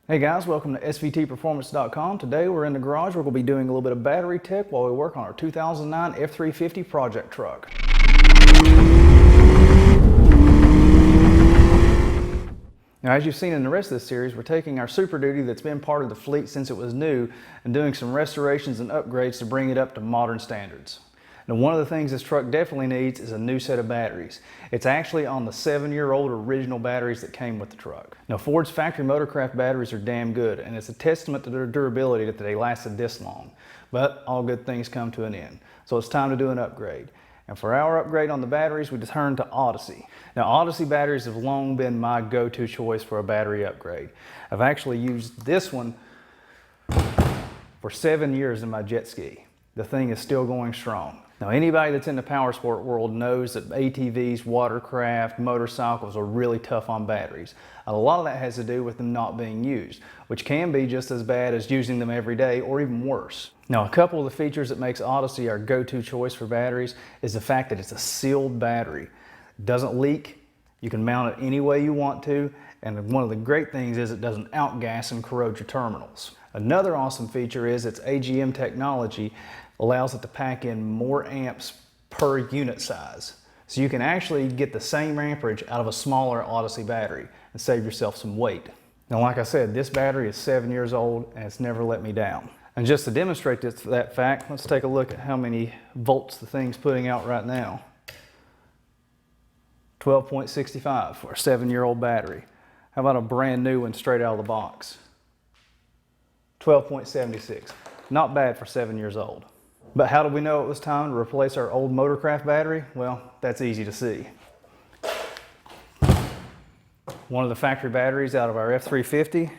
Hey guys, welcome to svtperformance.com. Today we're in the garage. We're going to be doing a little bit of battery tech while we work on our 2009 F-350 project truck. Now, as you've seen in the rest of this series, we're taking our Super Duty that's been part of the fleet since it was new and doing some restorations and upgrades to bring it up to modern standards. Now, one of the things this truck definitely needs is a new set of batteries. It's actually on the 7-year-old original batteries that came with the truck. Now, Ford's factory Motorcraft batteries are damn good, and it's a testament to their durability that they lasted this long. But all good things come to an end, so it's time to do an upgrade. And for our upgrade on the batteries, we turned to Odyssey. Now, Odyssey batteries have long been my go-to choice for a battery upgrade. I've actually used this one for 7 years in my jet ski. The thing is still going strong. Now, anybody that's in the power sport world knows that ATVs, watercraft, motorcycles are really tough on batteries. And a lot of that has to do with them not being used, which can be just as bad as using them every day or even worse. Now, a couple of the features that makes Odyssey our go-to choice for batteries is the fact that it's a sealed battery. It doesn't leak, you can mount it any way you want to, and one of the great things is it doesn't outgas and corrode your terminals. Another awesome feature is its AGM technology allows it to pack in more amps per unit size. So you can actually get the same amperage out of a smaller Odyssey battery and save yourself some weight. Now, like I said, this battery is 7 years old and it's never let me down. And just to demonstrate that fact, let's take a look at how many volts the thing's putting out right now. 12.65 for a 7-year-old battery. How about a brand new one straight out of the box? 12.76. Not bad for 7 years old. But how did we know it was time to replace our old Motorcraft battery? Well, that's easy to see. One of the factory batteries out of our F-350,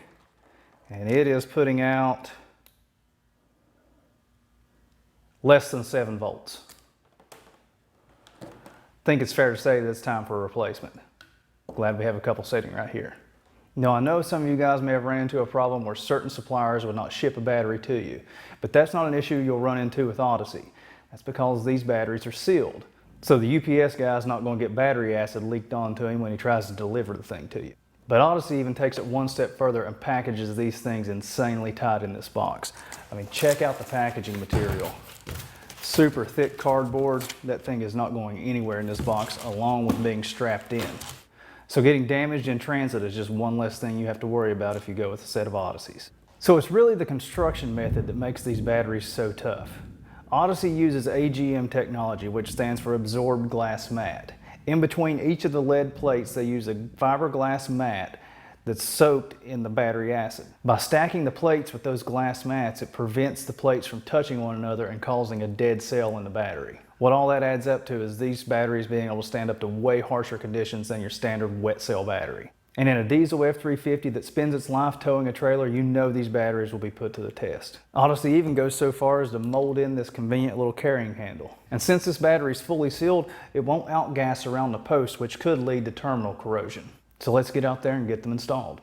and it is putting out less than 7 volts. I think it's fair to say that it's time for a replacement. Glad we have a couple sitting right here. Now, I know some of you guys may have run into a problem where certain suppliers would not ship a battery to you, but that's not an issue you'll run into with Odyssey. That's because these batteries are sealed. So the UPS guy's not going to get battery acid leaked onto him when he tries to deliver the thing to you. But Odyssey even takes it one step further and packages these things insanely tight in this box. I mean, check out the packaging material. Super thick cardboard. That thing is not going anywhere in this box, along with being strapped in. So getting damaged in transit is just one less thing you have to worry about if you go with a set of Odysseys. So it's really the construction method that makes these batteries so tough. Odyssey uses AGM technology, which stands for absorbed glass mat. In between each of the lead plates, they use a fiberglass mat that's soaked in the battery acid. By stacking the plates with those glass mats, it prevents the plates from touching one another and causing a dead cell in the battery. What all that adds up to is these batteries being able to stand up to way harsher conditions than your standard wet cell battery. And in a diesel F-350 that spends its life towing a trailer, you know these batteries will be put to the test. Odyssey even goes so far as to mold in this convenient little carrying handle. And since this battery is fully sealed, it won't outgas around the post, which could lead to terminal corrosion. So let's get out there and get them installed.